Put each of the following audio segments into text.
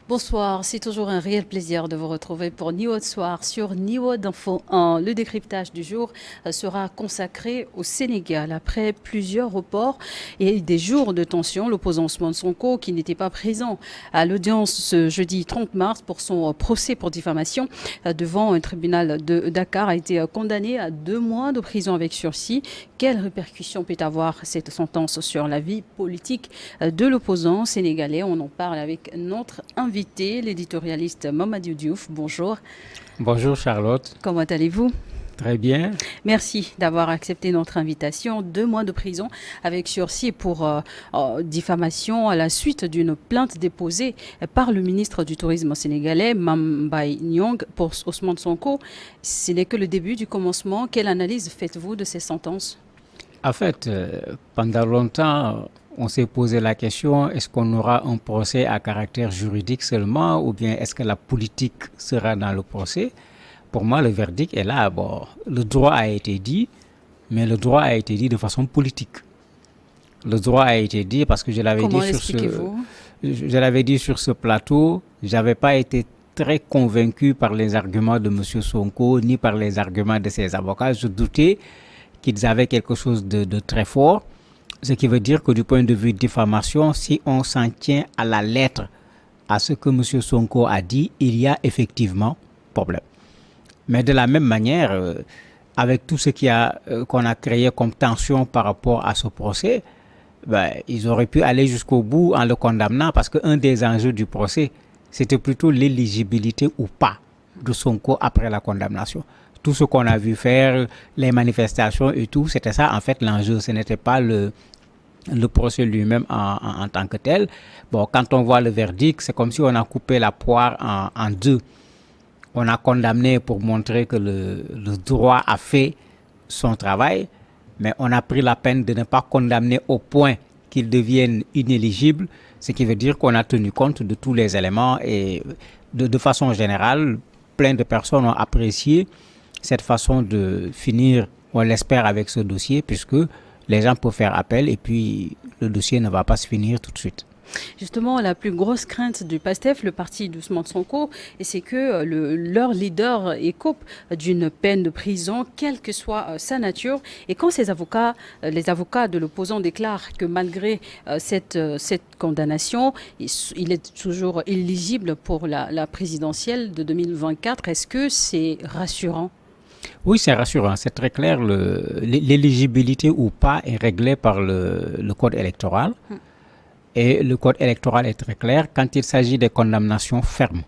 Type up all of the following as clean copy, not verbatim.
Bonsoir, c'est toujours un réel plaisir de vous retrouver pour Niwo de soir sur Niwo d'Info 1. Le décryptage du jour sera consacré au Sénégal. Après plusieurs reports et des jours de tension, l'opposant Ousmane Sonko, qui n'était pas présent à l'audience ce jeudi 30 mars pour son procès pour diffamation devant un tribunal de Dakar, a été condamné à 2 mois de prison avec sursis. Quelles répercussions peut avoir cette sentence sur la vie politique de l'opposant sénégalais? On en parle avec notre invité, l'éditorialiste Mamadou Diouf. Bonjour. Bonjour Charlotte. Comment allez-vous? Très bien. Merci d'avoir accepté notre invitation. 2 mois de prison avec sursis pour diffamation à la suite d'une plainte déposée par le ministre du Tourisme sénégalais, Mame Mbaye Niang, pour Ousmane Sonko. Ce n'est que le début du commencement. Quelle analyse faites-vous de ces sentences? En fait, pendant longtemps, on s'est posé la question, est-ce qu'on aura un procès à caractère juridique seulement ou bien est-ce que la politique sera dans le procès? Pour moi, le verdict est là. Bon, le droit a été dit, mais le droit a été dit de façon politique. Le droit a été dit parce que je l'avais dit sur ce plateau, j'avais pas été très convaincu par les arguments de M. Sonko ni par les arguments de ses avocats. Je doutais qu'ils avaient quelque chose de très fort, ce qui veut dire que du point de vue diffamation, si on s'en tient à la lettre à ce que M. Sonko a dit, il y a effectivement problème. Mais de la même manière, avec tout ce qu'on a créé comme tension par rapport à ce procès, ils auraient pu aller jusqu'au bout en le condamnant parce qu'un des enjeux du procès, c'était plutôt l'éligibilité ou pas de Sonko après la condamnation. Tout ce qu'on a vu faire, les manifestations et tout, c'était ça en fait l'enjeu. Ce n'était pas le procès lui-même en tant que tel. Bon, quand on voit le verdict, c'est comme si on a coupé la poire en deux. On a condamné pour montrer que le droit a fait son travail, mais on a pris la peine de ne pas condamner au point qu'il devienne inéligible, ce qui veut dire qu'on a tenu compte de tous les éléments et de façon générale, plein de personnes ont apprécié cette façon de finir, on l'espère, avec ce dossier, puisque les gens peuvent faire appel et puis le dossier ne va pas se finir tout de suite. Justement, la plus grosse crainte du PASTEF, le parti d'Ousmane Sonko, c'est que leur leader écope d'une peine de prison, quelle que soit sa nature. Et quand les avocats de l'opposant déclarent que malgré cette condamnation, il est toujours éligible pour la présidentielle de 2024, est-ce que c'est rassurant? Oui, c'est rassurant, c'est très clair. L'éligibilité ou pas est réglée par le code électoral. Et le code électoral est très clair quand il s'agit des condamnations fermes.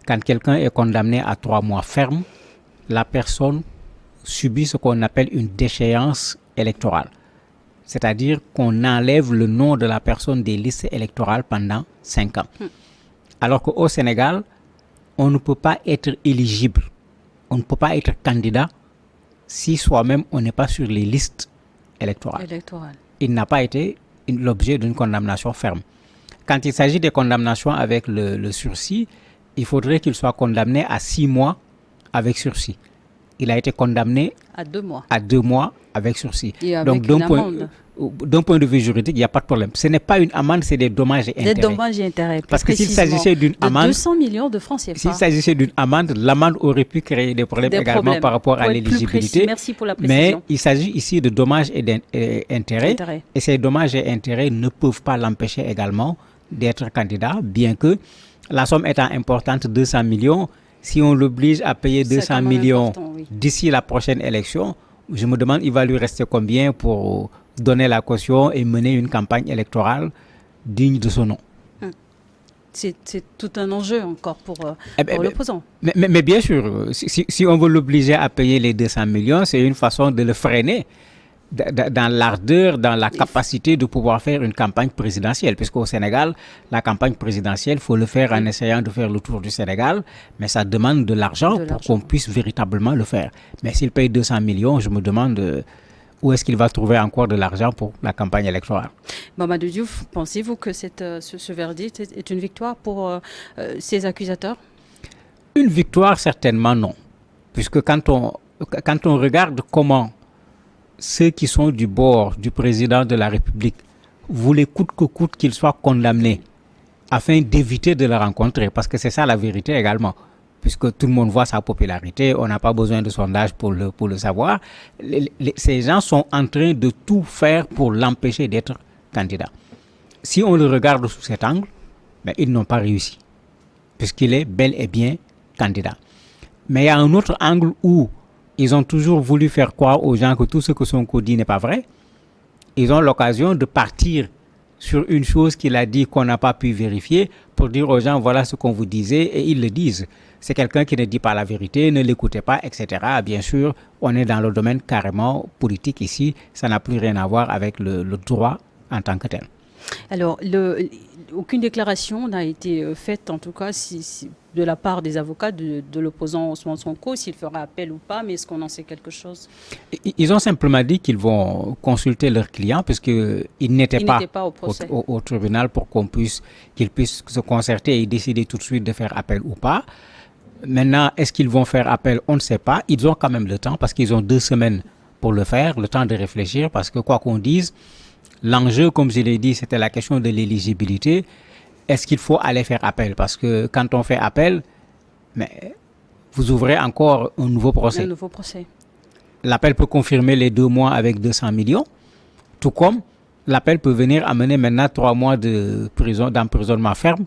Quand quelqu'un est condamné à 3 mois ferme, la personne subit ce qu'on appelle une déchéance électorale. C'est-à-dire qu'on enlève le nom de la personne des listes électorales pendant 5 ans. Alors qu'au Sénégal, on ne peut pas être éligible. On ne peut pas être candidat si soi-même on n'est pas sur les listes électorales. Il n'a pas été l'objet d'une condamnation ferme. Quand il s'agit des condamnations avec le sursis, il faudrait qu'il soit condamné à 6 mois avec sursis. Il a été condamné à 2 mois. À 2 mois avec sursis. Et avec donc d'un point de vue juridique, il n'y a pas de problème. Ce n'est pas une amende, c'est des dommages et intérêts. Des dommages et intérêts. Parce que s'il s'agissait d'une amende, 200 millions de francs CFA. S'il s'agissait d'une amende, l'amende aurait pu créer des problèmes également par rapport à l'éligibilité. Merci pour la précision. Mais il s'agit ici de dommages et intérêts. Et ces dommages et intérêts ne peuvent pas l'empêcher également d'être candidat, bien que la somme étant importante, 200 millions, si on l'oblige à payer 200 millions d'ici la prochaine élection, je me demande, il va lui rester combien pour donner la caution et mener une campagne électorale digne de son nom. C'est tout un enjeu encore pour l'opposant. Mais bien sûr, si on veut l'obliger à payer les 200 millions, c'est une façon de le freiner dans l'ardeur, dans la capacité de pouvoir faire une campagne présidentielle. Puisqu'au Sénégal, la campagne présidentielle, il faut le faire en essayant de faire le tour du Sénégal, mais ça demande de l'argent pour qu'on puisse véritablement le faire. Mais s'il paye 200 millions, je me demande où est-ce qu'il va trouver encore de l'argent pour la campagne électorale. Mamadou Diouf, pensez-vous que ce verdict est une victoire pour ces accusateurs? Une victoire, certainement non. Puisque quand on regarde comment ceux qui sont du bord du président de la République voulaient coûte que coûte qu'il soit condamné, afin d'éviter de le rencontrer, parce que c'est ça la vérité également. Puisque tout le monde voit sa popularité, on n'a pas besoin de sondage pour le savoir. Ces gens sont en train de tout faire pour l'empêcher d'être candidat. Si on le regarde sous cet angle, ben, ils n'ont pas réussi, puisqu'il est bel et bien candidat. Mais il y a un autre angle où ils ont toujours voulu faire croire aux gens que tout ce que Sonko dit n'est pas vrai. Ils ont l'occasion de partir sur une chose qu'il a dit qu'on n'a pas pu vérifier pour dire aux gens voilà ce qu'on vous disait, et ils le disent. C'est quelqu'un qui ne dit pas la vérité, ne l'écoutez pas, etc. Bien sûr, on est dans le domaine carrément politique ici. Ça n'a plus rien à voir avec le droit en tant que tel. Alors, aucune déclaration n'a été faite, en tout cas, de la part des avocats de l'opposant Ousmane Sonko, s'il fera appel ou pas, mais est-ce qu'on en sait quelque chose? Ils ont simplement dit qu'ils vont consulter leurs clients, puisqu'ils n'étaient pas au tribunal pour qu'ils puissent se concerter et décider tout de suite de faire appel ou pas. Maintenant, est-ce qu'ils vont faire appel? On ne sait pas. Ils ont quand même le temps, parce qu'ils ont 2 semaines pour le faire, le temps de réfléchir, parce que quoi qu'on dise, l'enjeu, comme je l'ai dit, c'était la question de l'éligibilité. Est-ce qu'il faut aller faire appel? Parce que quand on fait appel, mais vous ouvrez encore un nouveau procès. Un nouveau procès. L'appel peut confirmer les 2 mois avec 200 millions, tout comme l'appel peut venir amener maintenant 3 mois d'emprisonnement ferme,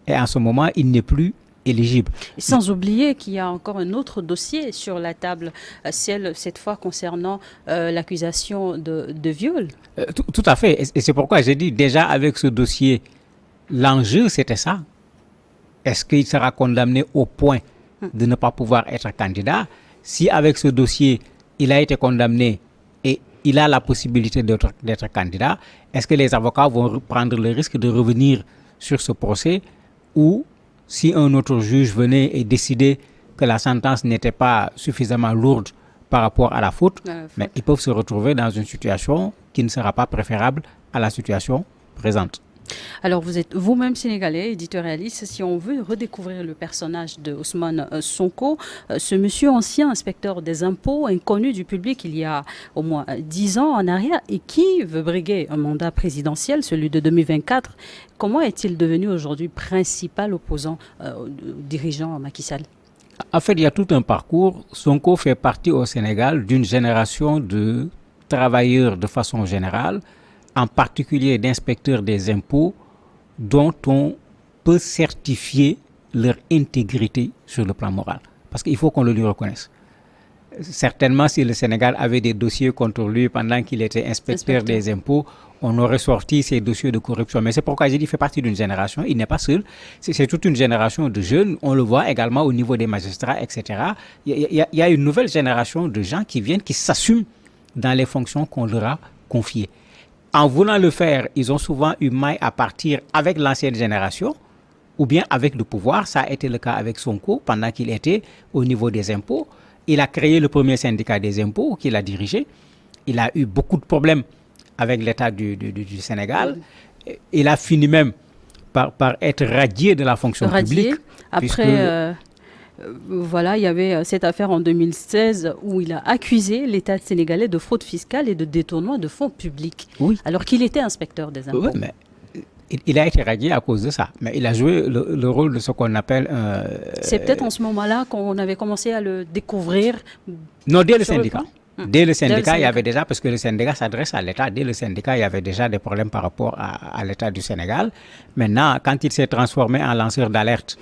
et en ce moment, il n'est plus éligible. Et sans oublier qu'il y a encore un autre dossier sur la table, celle cette fois concernant l'accusation de viol. Tout à fait. Et c'est pourquoi j'ai dit déjà avec ce dossier, l'enjeu c'était ça. Est-ce qu'il sera condamné au point de ne pas pouvoir être candidat? Si avec ce dossier, il a été condamné et il a la possibilité d'être candidat, est-ce que les avocats vont prendre le risque de revenir sur ce procès, ou si un autre juge venait et décidait que la sentence n'était pas suffisamment lourde par rapport à la faute, mais ils peuvent se retrouver dans une situation qui ne sera pas préférable à la situation présente. Alors, vous êtes vous-même sénégalais, éditorialiste. Si on veut redécouvrir le personnage de Ousmane Sonko, ce monsieur ancien inspecteur des impôts, inconnu du public il y a au moins 10 ans en arrière, et qui veut briguer un mandat présidentiel, celui de 2024, comment est-il devenu aujourd'hui principal opposant au dirigeant Macky Sall? En fait, il y a tout un parcours. Sonko fait partie au Sénégal d'une génération de travailleurs de façon générale, en particulier d'inspecteurs des impôts, dont on peut certifier leur intégrité sur le plan moral. Parce qu'il faut qu'on le lui reconnaisse. Certainement, si le Sénégal avait des dossiers contre lui pendant qu'il était inspecteur des impôts, on aurait sorti ces dossiers de corruption. Mais c'est pourquoi j'ai dit qu'il fait partie d'une génération. Il n'est pas seul. C'est toute une génération de jeunes. On le voit également au niveau des magistrats, etc. Il y a une nouvelle génération de gens qui viennent, qui s'assument dans les fonctions qu'on leur a confiées. En voulant le faire, ils ont souvent eu maille à partir avec l'ancienne génération ou bien avec le pouvoir. Ça a été le cas avec Sonko pendant qu'il était au niveau des impôts. Il a créé le premier syndicat des impôts qu'il a dirigé. Il a eu beaucoup de problèmes avec l'État du Sénégal. Il a fini même par être radié de la fonction publique. Après, voilà, il y avait cette affaire en 2016 où il a accusé l'État sénégalais de fraude fiscale et de détournement de fonds publics, alors qu'il était inspecteur des impôts. Oui, mais il a été radié à cause de ça. Mais il a joué le rôle de ce qu'on appelle... C'est peut-être en ce moment-là qu'on avait commencé à le découvrir. Non, dès le syndicat. Dès le syndicat, il y avait déjà, parce que le syndicat s'adresse à l'État, dès le syndicat, il y avait déjà des problèmes par rapport à l'État du Sénégal. Maintenant, quand il s'est transformé en lanceur d'alerte,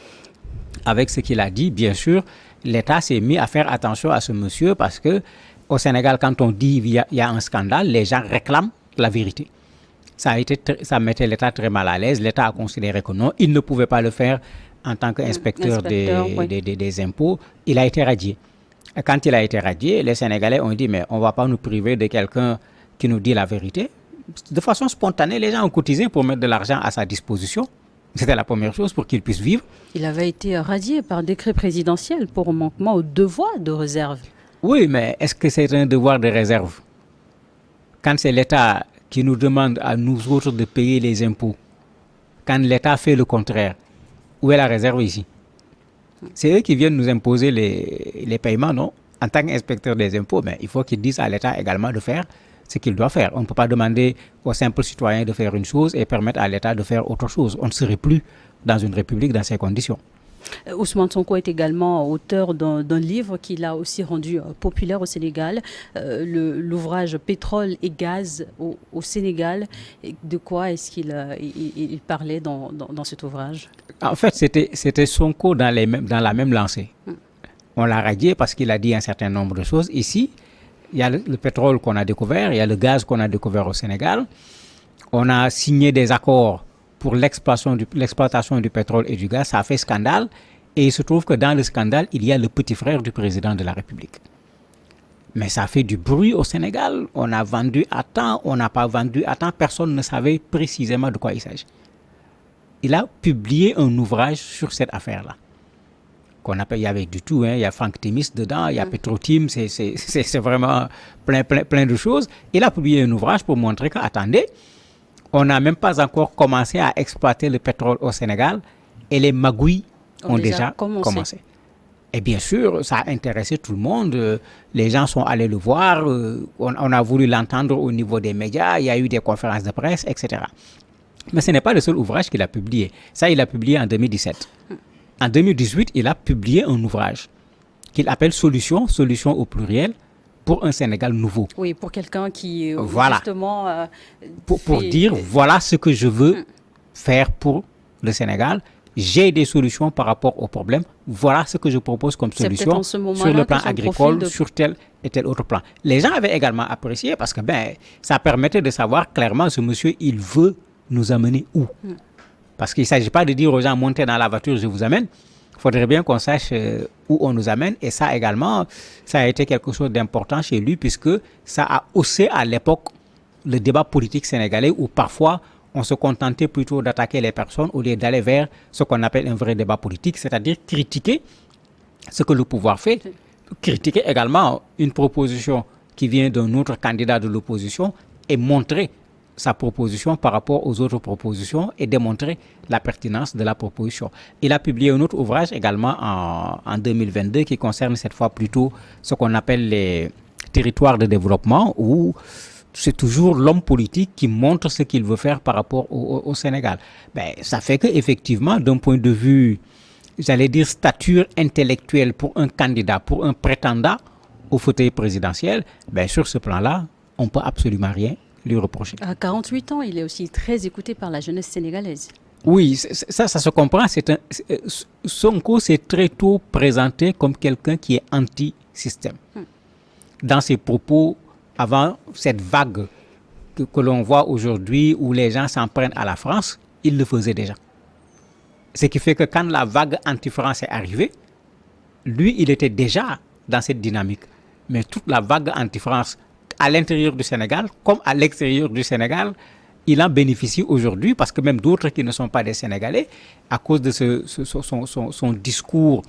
avec ce qu'il a dit, bien sûr, l'État s'est mis à faire attention à ce monsieur, parce que au Sénégal, quand on dit qu'il y a un scandale, les gens réclament la vérité. Ça mettait l'État très mal à l'aise. L'État a considéré que non, il ne pouvait pas le faire en tant qu'inspecteur des impôts. Il a été radié. Et quand il a été radié, les Sénégalais ont dit, mais on ne va pas nous priver de quelqu'un qui nous dit la vérité. De façon spontanée, les gens ont cotisé pour mettre de l'argent à sa disposition. C'était la première chose pour qu'il puisse vivre. Il avait été radié par décret présidentiel pour manquement au devoir de réserve. Oui, mais est-ce que c'est un devoir de réserve? Quand c'est l'État qui nous demande à nous autres de payer les impôts, quand l'État fait le contraire, où est la réserve ici? C'est eux qui viennent nous imposer les paiements, non? En tant qu'inspecteur des impôts, mais il faut qu'ils disent à l'État également de faire ce qu'il doit faire. On ne peut pas demander aux simples citoyens de faire une chose et permettre à l'État de faire autre chose. On ne serait plus dans une république dans ces conditions. Ousmane Sonko est également auteur d'un livre qu'il a aussi rendu populaire au Sénégal, l'ouvrage Pétrole et gaz au Sénégal. De quoi est-ce qu'il il parlait dans cet ouvrage? En fait, c'était Sonko dans la même lancée. On l'a radié parce qu'il a dit un certain nombre de choses. Ici, il y a le pétrole qu'on a découvert, il y a le gaz qu'on a découvert au Sénégal. On a signé des accords pour l'exploitation du pétrole et du gaz. Ça a fait scandale. Et il se trouve que dans le scandale, il y a le petit frère du président de la République. Mais ça fait du bruit au Sénégal. On a vendu à temps, on n'a pas vendu à temps. Personne ne savait précisément de quoi il s'agit. Il a publié un ouvrage sur cette affaire-là. Il y avait du tout, hein. Il y a Franck Timis dedans, il y a Petrotim, c'est vraiment plein de choses. Il a publié un ouvrage pour montrer qu'attendez, on n'a même pas encore commencé à exploiter le pétrole au Sénégal et les magouilles ont déjà commencé. Et bien sûr, ça a intéressé tout le monde. Les gens sont allés le voir. On a voulu l'entendre au niveau des médias. Il y a eu des conférences de presse, etc. Mais ce n'est pas le seul ouvrage qu'il a publié. Ça, il a publié en 2017. En 2018, il a publié un ouvrage qu'il appelle Solution au pluriel, pour un Sénégal nouveau. Oui, pour quelqu'un qui, justement... pour dire, voilà ce que je veux faire pour le Sénégal. J'ai des solutions par rapport aux problèmes. Voilà ce que je propose comme solution sur le plan agricole, sur tel et tel autre plan. Les gens avaient également apprécié parce que ça permettait de savoir clairement ce monsieur, il veut nous amener où. Parce qu'il ne s'agit pas de dire aux gens, montez dans la voiture, je vous amène. Il faudrait bien qu'on sache où on nous amène. Et ça également, ça a été quelque chose d'important chez lui puisque ça a haussé à l'époque le débat politique sénégalais où parfois on se contentait plutôt d'attaquer les personnes au lieu d'aller vers ce qu'on appelle un vrai débat politique, c'est-à-dire critiquer ce que le pouvoir fait, critiquer également une proposition qui vient d'un autre candidat de l'opposition et montrer sa proposition par rapport aux autres propositions et démontrer la pertinence de la proposition. Il a publié un autre ouvrage également en 2022 qui concerne cette fois plutôt ce qu'on appelle les territoires de développement où c'est toujours l'homme politique qui montre ce qu'il veut faire par rapport au Sénégal. Ça fait qu'effectivement, d'un point de vue, j'allais dire, stature intellectuelle pour un candidat, pour un prétendant au fauteuil présidentiel, sur ce plan-là, on ne peut absolument rien lui reprocher. À 48 ans, il est aussi très écouté par la jeunesse sénégalaise. Oui, ça se comprend. Sonko s'est très tôt présenté comme quelqu'un qui est anti-système. Dans ses propos, avant cette vague que l'on voit aujourd'hui où les gens s'en prennent à la France, il le faisait déjà. Ce qui fait que quand la vague anti-France est arrivée, lui, il était déjà dans cette dynamique. Mais toute la vague anti-France à l'intérieur du Sénégal, comme à l'extérieur du Sénégal, il en bénéficie aujourd'hui parce que même d'autres qui ne sont pas des Sénégalais, à cause de son discours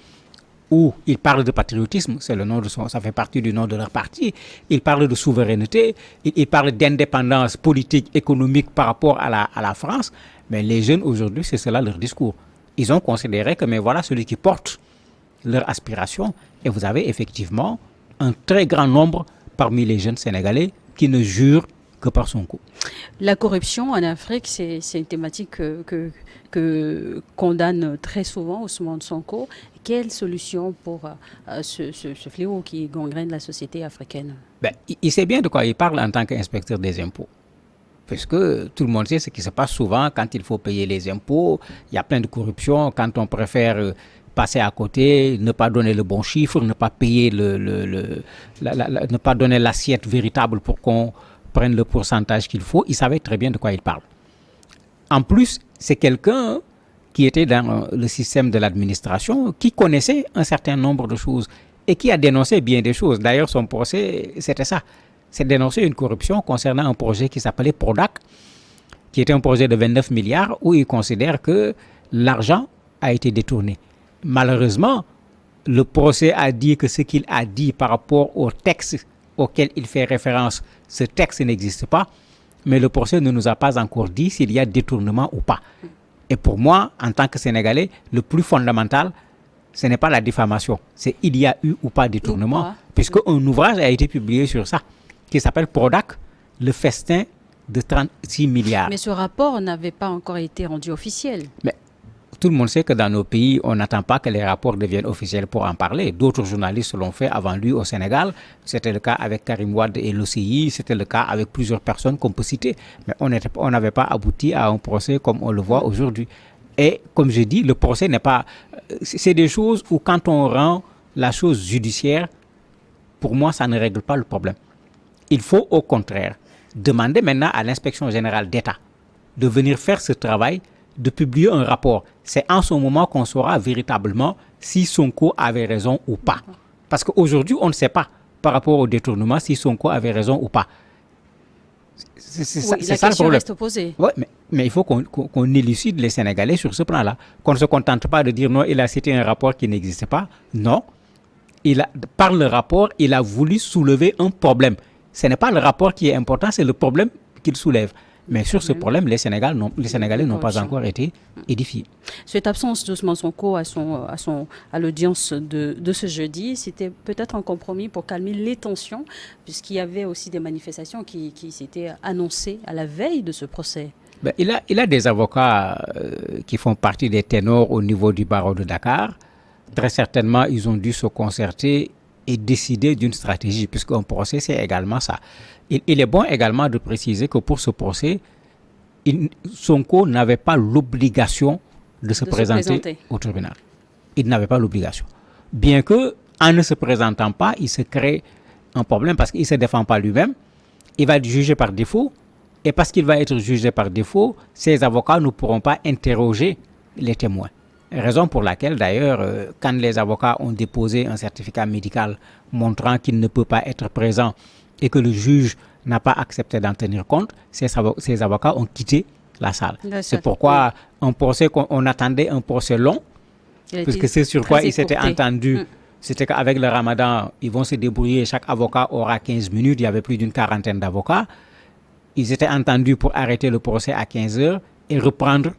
où il parle de patriotisme, c'est le nom de ça fait partie du nom de leur parti, il parle de souveraineté, il parle d'indépendance politique, économique par rapport à la France, mais les jeunes aujourd'hui, c'est cela leur discours. Ils ont considéré que mais voilà celui qui porte leur aspiration et vous avez effectivement un très grand nombre parmi les jeunes Sénégalais qui ne jurent que par Sonko. La corruption en Afrique, c'est une thématique que condamne très souvent Ousmane Sonko. Quelle solution pour ce fléau qui gangrène la société africaine? Il sait bien de quoi il parle en tant qu'inspecteur des impôts. Parce que tout le monde sait ce qui se passe souvent quand il faut payer les impôts. Il y a plein de corruption. Quand on préfère passer à côté, ne pas donner le bon chiffre, ne pas payer ne pas donner l'assiette véritable pour qu'on prenne le pourcentage qu'il faut, il savait très bien de quoi il parle. En plus, c'est quelqu'un qui était dans le système de l'administration, qui connaissait un certain nombre de choses et qui a dénoncé bien des choses. D'ailleurs, son procès, c'était ça. C'est dénoncer une corruption concernant un projet qui s'appelait PRODAC, qui était un projet de 29 milliards où il considère que l'argent a été détourné. Malheureusement, le procès a dit que ce qu'il a dit par rapport au texte auquel il fait référence, ce texte n'existe pas, mais le procès ne nous a pas encore dit s'il y a détournement ou pas. Et pour moi, en tant que Sénégalais, le plus fondamental, ce n'est pas la diffamation, c'est il y a eu ou pas détournement, puisque un ouvrage a été publié sur ça, qui s'appelle PRODAC, le festin de 36 milliards. Mais ce rapport n'avait pas encore été rendu officiel. Mais tout le monde sait que dans nos pays, on n'attend pas que les rapports deviennent officiels pour en parler. D'autres journalistes l'ont fait avant lui au Sénégal. C'était le cas avec Karim Wade et l'OCI. C'était le cas avec plusieurs personnes qu'on peut citer. Mais on n'avait pas abouti à un procès comme on le voit aujourd'hui. Et comme je dis, le procès n'est pas... C'est des choses où quand on rend la chose judiciaire, pour moi, ça ne règle pas le problème. Il faut au contraire demander maintenant à l'inspection générale d'État de venir faire ce travail, de publier un rapport. C'est en ce moment qu'on saura véritablement si Sonko avait raison ou pas. Parce qu'aujourd'hui, on ne sait pas par rapport au détournement si Sonko avait raison ou pas. C'est ça le problème. Reste posée. Ouais, mais il faut qu'on élucide les Sénégalais sur ce plan-là. Qu'on ne se contente pas de dire non, il a cité un rapport qui n'existait pas. Non. Par le rapport, il a voulu soulever un problème. Ce n'est pas le rapport qui est important, c'est le problème qu'il soulève. Mais sur ce problème, les Sénégalais n'ont pas encore été édifiés. Cette absence d'Ousmane Sonko à l'audience de ce jeudi, c'était peut-être un compromis pour calmer les tensions, puisqu'il y avait aussi des manifestations qui s'étaient annoncées à la veille de ce procès. Ben, il a des avocats qui font partie des ténors au niveau du barreau de Dakar. Très certainement, ils ont dû se concerter et décider d'une stratégie, puisqu'un procès, c'est également ça. Il est bon également de préciser que pour ce procès, Sonko n'avait pas l'obligation de se présenter au tribunal. Il n'avait pas l'obligation. Bien que, en ne se présentant pas, il se crée un problème parce qu'il ne se défend pas lui-même. Il va être jugé par défaut. Et parce qu'il va être jugé par défaut, ses avocats ne pourront pas interroger les témoins. Raison pour laquelle, d'ailleurs, quand les avocats ont déposé un certificat médical montrant qu'il ne peut pas être présent et que le juge n'a pas accepté d'en tenir compte, ces avocats ont quitté la salle. C'est pourquoi un procès on attendait un procès long, puisque c'est sur quoi ils s'étaient entendus. C'était qu'avec le ramadan, ils vont se débrouiller, chaque avocat aura 15 minutes, il y avait plus d'une quarantaine d'avocats. Ils étaient entendus pour arrêter le procès à 15 heures et reprendre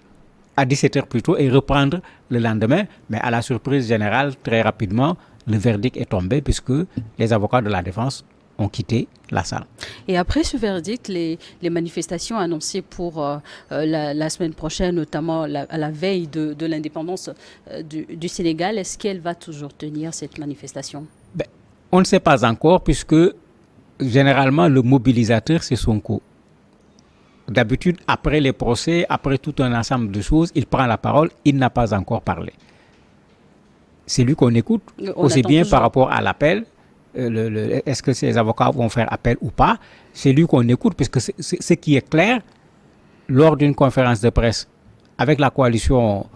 à 17h plutôt et reprendre le lendemain. Mais à la surprise générale, très rapidement, le verdict est tombé puisque les avocats de la défense ont quitté la salle. Et après ce verdict, les manifestations annoncées pour la semaine prochaine, notamment à la veille de l'indépendance du Sénégal, est-ce qu'elle va toujours tenir cette manifestation? On ne sait pas encore puisque généralement le mobilisateur c'est Sonko. D'habitude, après les procès, après tout un ensemble de choses, il prend la parole, il n'a pas encore parlé. C'est lui qu'on écoute, aussi bien par rapport à l'appel, est-ce que ces avocats vont faire appel ou pas, c'est lui qu'on écoute, puisque ce qui est clair, lors d'une conférence de presse avec la coalition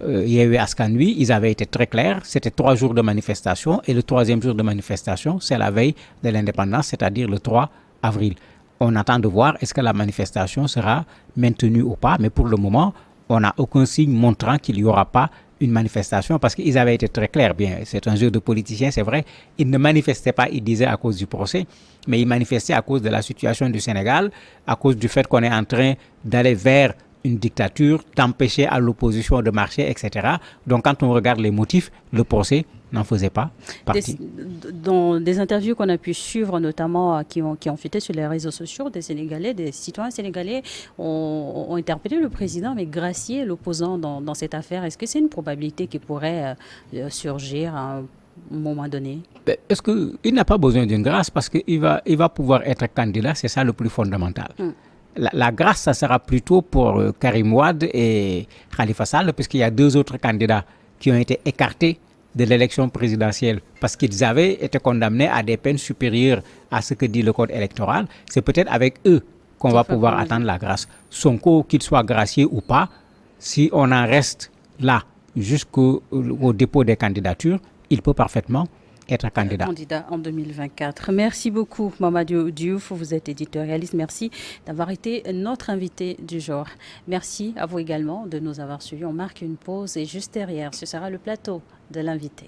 Yewwi Askan Wi, ils avaient été très clairs, c'était 3 jours de manifestation, et le 3e jour de manifestation, c'est la veille de l'indépendance, c'est-à-dire le 3 avril. On attend de voir est-ce que la manifestation sera maintenue ou pas, mais pour le moment, on n'a aucun signe montrant qu'il n'y aura pas une manifestation parce qu'ils avaient été très clairs. Bien, c'est un jeu de politiciens, c'est vrai. Ils ne manifestaient pas, ils disaient à cause du procès, mais ils manifestaient à cause de la situation du Sénégal, à cause du fait qu'on est en train d'aller vers une dictature, d'empêcher à l'opposition de marcher, etc. Donc quand on regarde les motifs, le procès n'en faisait pas partie. Dans des interviews qu'on a pu suivre, notamment qui ont fuité sur les réseaux sociaux, des Sénégalais, des citoyens sénégalais ont interpellé le président, mais gracié l'opposant dans cette affaire. Est-ce que c'est une probabilité qui pourrait surgir à un moment donné? Est-ce qu'il n'a pas besoin d'une grâce parce qu'il va pouvoir être candidat, c'est ça le plus fondamental. La grâce, ça sera plutôt pour Karim Wade et Khalifa Sall, puisqu'il y a 2 autres candidats qui ont été écartés de l'élection présidentielle parce qu'ils avaient été condamnés à des peines supérieures à ce que dit le code électoral. C'est peut-être avec eux qu'on va pouvoir attendre la grâce. Sonko, qu'il soit gracié ou pas, si on en reste là jusqu'au dépôt des candidatures, il peut parfaitement être candidat en 2024. Merci beaucoup, Mamadou Diouf. Vous êtes éditorialiste. Merci d'avoir été notre invité du jour. Merci à vous également de nous avoir suivis. On marque une pause et juste derrière, ce sera le plateau de l'invité.